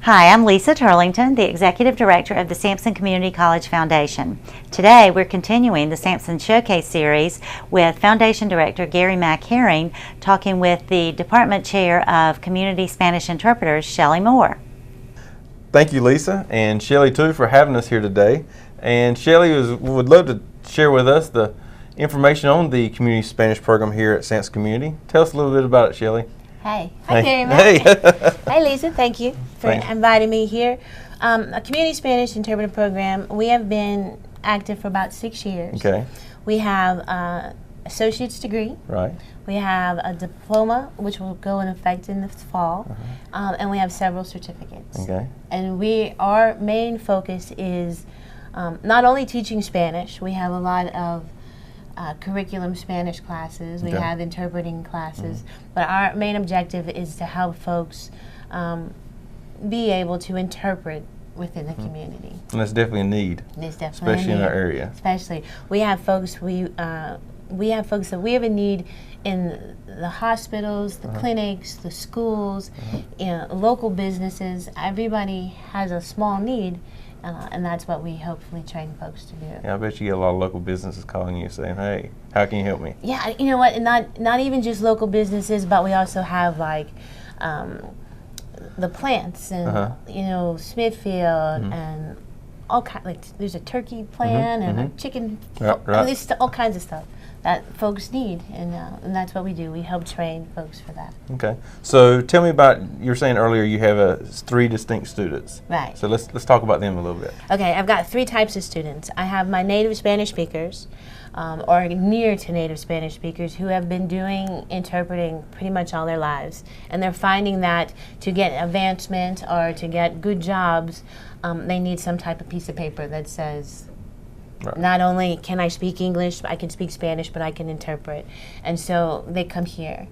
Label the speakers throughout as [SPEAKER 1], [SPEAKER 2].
[SPEAKER 1] Hi, I'm Lisa Turlington, the Executive Director of the Sampson Community College Foundation. Today, we're continuing the Sampson Showcase series with Foundation Director Gary Mack talking with the Department Chair of Community Spanish Interpreters, Shelley Moore.
[SPEAKER 2] Thank you, Lisa, and Shelley too for having us here today. And Shelley would love to share with us the information on the Community Spanish program here at Sampson Community. Tell us a little bit about it, Shelley.
[SPEAKER 3] Hi Gary Mack.
[SPEAKER 2] Hey.
[SPEAKER 3] Hey Lisa, thank you for inviting me here. A Community Spanish Interpreter Program, we have been active for about 6 years.
[SPEAKER 2] Okay.
[SPEAKER 3] We have an associate's degree.
[SPEAKER 2] Right.
[SPEAKER 3] We have a diploma, which will go in effect in the fall, and we have several certificates.
[SPEAKER 2] Okay.
[SPEAKER 3] And our main focus is not only teaching Spanish. We have a lot of curriculum Spanish classes, we have interpreting classes, but our main objective is to help folks be able to interpret within the community.
[SPEAKER 2] And that's definitely a need.
[SPEAKER 3] There's definitely
[SPEAKER 2] especially
[SPEAKER 3] a need,
[SPEAKER 2] in our area.
[SPEAKER 3] Especially, we have folks that we have a need in the hospitals, the clinics, the schools, local businesses. Everybody has a small need. And that's what we hopefully train folks to do.
[SPEAKER 2] Yeah, I bet you get a lot of local businesses calling you saying, "Hey, how can you help me?"
[SPEAKER 3] Yeah, you know what? And not even just local businesses, but we also have like the plants and Smithfield and all kind. Like there's a turkey plant and a chicken.
[SPEAKER 2] Right.
[SPEAKER 3] I mean, there's all kinds of stuff that folks need, and that's what we do. We help train folks for that.
[SPEAKER 2] Okay. So tell me about, you were saying earlier you have 3 distinct students.
[SPEAKER 3] Right.
[SPEAKER 2] So let's talk about them a little bit.
[SPEAKER 3] Okay, I've got 3 types of students. I have my native Spanish speakers, or near to native Spanish speakers, who have been doing interpreting pretty much all their lives. And they're finding that to get advancement or to get good jobs, they need some type of piece of paper that says, not only can I speak English, I can speak Spanish, but I can interpret. And so they come here,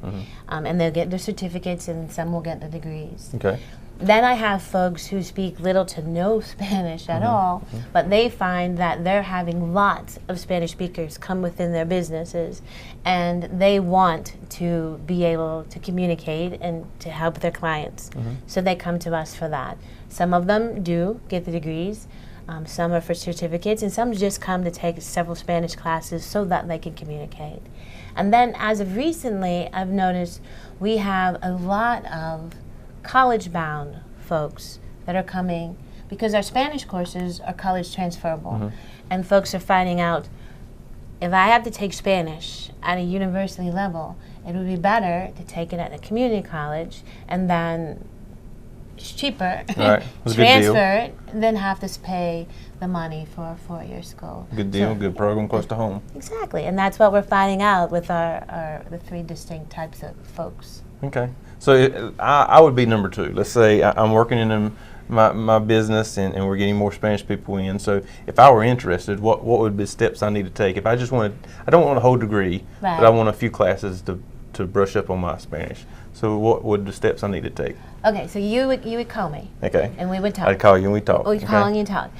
[SPEAKER 3] and they'll get their certificates, and some will get the degrees.
[SPEAKER 2] Okay.
[SPEAKER 3] Then I have folks who speak little to no Spanish at all, but they find that they're having lots of Spanish speakers come within their businesses, and they want to be able to communicate and to help their clients. So they come to us for that. Some of them do get the degrees. Some are for certificates, and some just come to take several Spanish classes so that they can communicate. And then as of recently, I've noticed we have a lot of college-bound folks that are coming because our Spanish courses are college transferable. And folks are finding out, if I have to take Spanish at a university level, it would be better to take it at a community college, and then it's cheaper, transfer it, then have to pay the money for a 4-year school.
[SPEAKER 2] Good deal, good program close to home.
[SPEAKER 3] Exactly, and that's what we're finding out with the 3 distinct types of folks.
[SPEAKER 2] Okay, so I would be number 2. Let's say I'm working in my business and we're getting more Spanish people in. So if I were interested, what would be steps I need to take? If I just wanted, I don't want a whole degree, but I want a few classes to brush up on my Spanish. So what would the steps I need to take?
[SPEAKER 3] Okay, so you would call me.
[SPEAKER 2] Okay.
[SPEAKER 3] And we would talk.
[SPEAKER 2] I'd call you and we'd talk.
[SPEAKER 3] We'd call you and talk.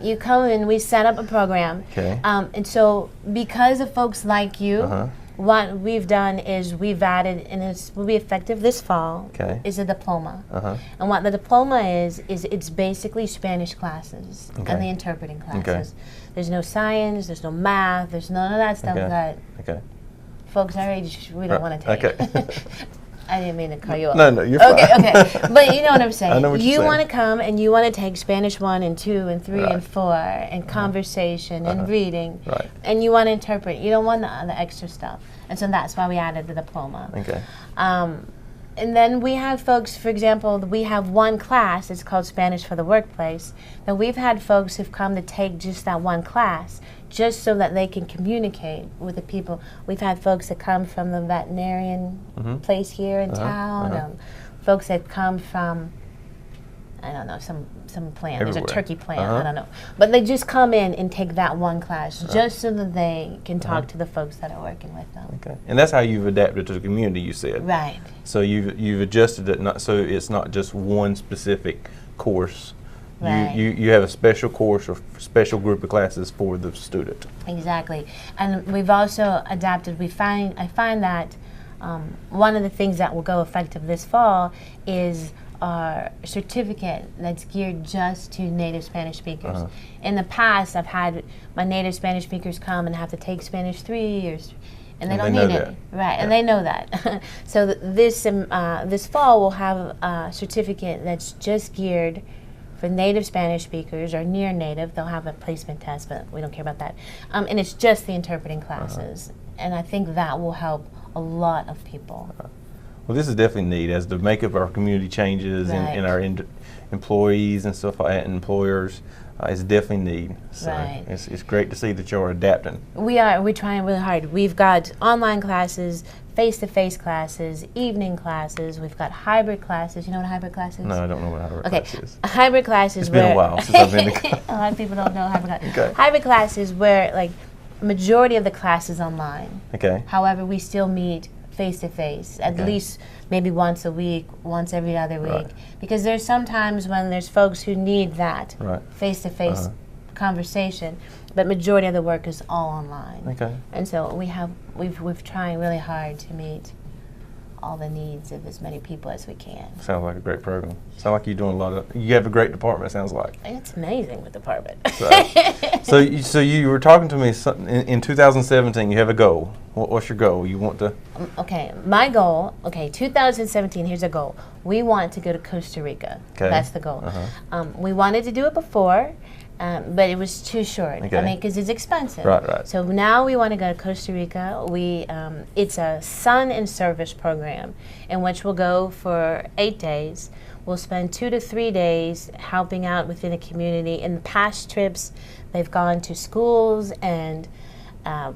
[SPEAKER 3] You come and we set up a program.
[SPEAKER 2] Okay.
[SPEAKER 3] And so because of folks like you, what we've done is we've added, and it will be effective this fall, is a diploma. And what the diploma is it's basically Spanish classes and the interpreting classes. There's no science, there's no math, there's none of that stuff that folks our age we don't want to take. I didn't mean to call you up.
[SPEAKER 2] No, you're fine.
[SPEAKER 3] Okay. But you know what I'm saying.
[SPEAKER 2] I know what you're saying.
[SPEAKER 3] You want to come and you want to take Spanish 1 and 2 and 3 and 4 and conversation and reading. And you want to interpret. You don't want the extra stuff. And so that's why we added the diploma.
[SPEAKER 2] Okay.
[SPEAKER 3] And then we have folks, for example, we have one class, it's called Spanish for the Workplace, that we've had folks who've come to take just that one class, just so that they can communicate with the people. We've had folks that come from the veterinarian place here in town, folks that come from, I don't know, some plant. Everywhere. There's a turkey plant, I don't know. But they just come in and take that one class just so that they can talk to the folks that are working with them.
[SPEAKER 2] Okay. And that's how you've adapted to the community, you said.
[SPEAKER 3] Right.
[SPEAKER 2] So you've adjusted it so it's not just one specific course. Right. You have a special course or special group of classes for the student. Exactly.
[SPEAKER 3] And we've also adapted, I find that one of the things that will go effective this fall is our certificate that's geared just to native Spanish speakers. In the past, I've had my native Spanish speakers come and have to take Spanish 3 years, and they don't need it, right? And they know that. So this fall, we'll have a certificate that's just geared for native Spanish speakers or near native. They'll have a placement test, but we don't care about that. And it's just the interpreting classes, and I think that will help a lot of people.
[SPEAKER 2] Well, this is definitely neat as the makeup of our community changes and our employees and stuff like that, and employers. It's definitely neat. So it's great to see that you're adapting.
[SPEAKER 3] We're trying really hard. We've got online classes, face-to-face classes, evening classes. We've got hybrid classes. You know what a hybrid class is?
[SPEAKER 2] No, I don't know what a hybrid class is.
[SPEAKER 3] A hybrid class is
[SPEAKER 2] It's been a while since I've been to
[SPEAKER 3] a lot of people don't know hybrid class. Hybrid class is where like majority of the class is online. However, we still meet face-to-face, at least maybe once a week, once every other week. Because there's sometimes when there's folks who need that face-to-face conversation, but majority of the work is all online. And so we've trying really hard to meet all the needs of as many people as we can.
[SPEAKER 2] Sounds like a great program. Sounds like you're doing you have a great department, it sounds like.
[SPEAKER 3] It's amazing with the department.
[SPEAKER 2] So you were talking to me in 2017, you have a goal. What's your goal? You want to?
[SPEAKER 3] My goal, 2017, here's a goal. We want to go to Costa Rica. That's the goal. We wanted to do it before, but it was too short. I mean, because it's expensive. So now we want to go to Costa Rica. It's a Sun and Service program in which we'll go for 8 days. We'll spend 2 to 3 days helping out within a community. In the past trips, they've gone to schools and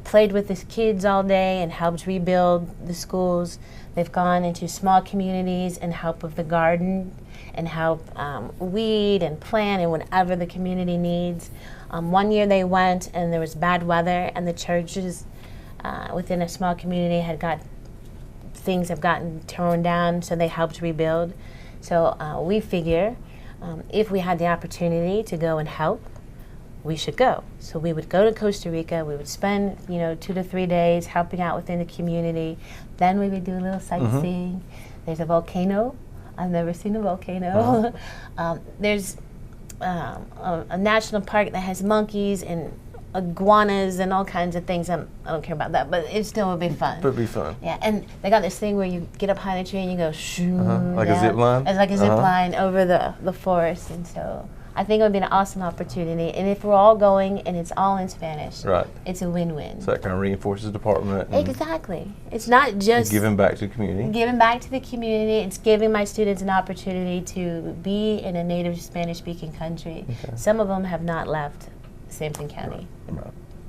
[SPEAKER 3] played with the kids all day and helped rebuild the schools. They've gone into small communities and helped with the garden and help weed and plant and whatever the community needs. One year they went and there was bad weather and the churches within a small community have gotten torn down, so they helped rebuild. So we figure if we had the opportunity to go and help, we should go. So we would go to Costa Rica, we would spend 2 to 3 days helping out within the community, then we would do a little sightseeing. There's a volcano. I've never seen a volcano. There's a national park that has monkeys and iguanas and all kinds of things. I don't care about that, but it still would be fun.
[SPEAKER 2] It would be fun.
[SPEAKER 3] Yeah, and they got this thing where you get up high in a tree and you go shoo.
[SPEAKER 2] Like a zip line?
[SPEAKER 3] It's like a zip line over the forest, and so I think it would be an awesome opportunity. And if we're all going and it's all in Spanish, it's a win-win.
[SPEAKER 2] So that kind of reinforces the department.
[SPEAKER 3] Exactly. It's not just
[SPEAKER 2] giving back to the community.
[SPEAKER 3] Giving back to the community. It's giving my students an opportunity to be in a native Spanish-speaking country. Some of them have not left Sampson County.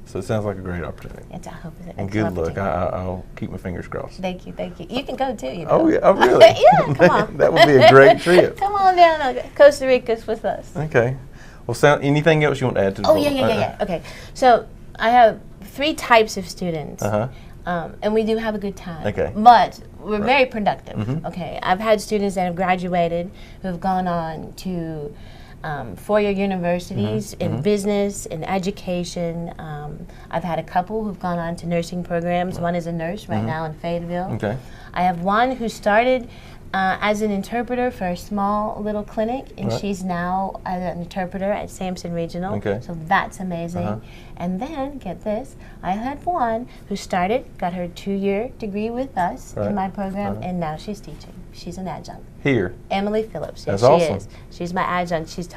[SPEAKER 2] So it sounds like a great opportunity.
[SPEAKER 3] I hope it's
[SPEAKER 2] and good luck. I'll keep my fingers crossed.
[SPEAKER 3] Thank you. You can go too.
[SPEAKER 2] Oh yeah, oh really?
[SPEAKER 3] Yeah, come on.
[SPEAKER 2] That would be a great trip.
[SPEAKER 3] Come on down to Costa Rica with us.
[SPEAKER 2] Okay. Well, anything else you want to add to the
[SPEAKER 3] book? Yeah. Okay. So I have 3 types of students, and we do have a good time. But we're very productive. Okay. I've had students that have graduated who have gone on to 4-year universities in business, in education. I've had a couple who've gone on to nursing programs. One is a nurse right now in Fayetteville. I have one who started as an interpreter for a small little clinic, and she's now an interpreter at Sampson Regional. So that's amazing. And then, get this, I had one who got her 2-year degree with us in my program, and now she's teaching. She's an adjunct.
[SPEAKER 2] Here?
[SPEAKER 3] Emily Phillips.
[SPEAKER 2] That's awesome.
[SPEAKER 3] She is. She's my adjunct. She's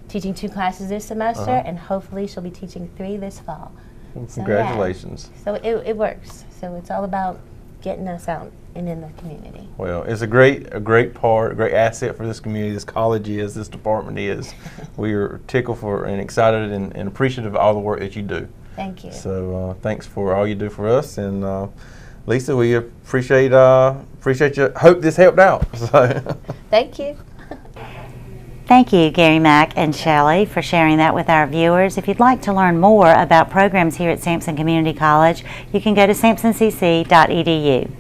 [SPEAKER 3] teaching 2 classes this semester, and hopefully she'll be teaching 3 this fall.
[SPEAKER 2] Congratulations.
[SPEAKER 3] So it works. So it's all about getting us out and in the community.
[SPEAKER 2] Well, it's a great asset for this community, this college is, this department is. We are tickled for and excited and appreciative of all the work that you do.
[SPEAKER 3] Thank you.
[SPEAKER 2] So thanks for all you do for us, and Lisa, we appreciate you. Hope this helped out. So.
[SPEAKER 3] Thank you.
[SPEAKER 1] Thank you, Gary, Mack, and Shelley, for sharing that with our viewers. If you'd like to learn more about programs here at Sampson Community College, you can go to sampsoncc.edu.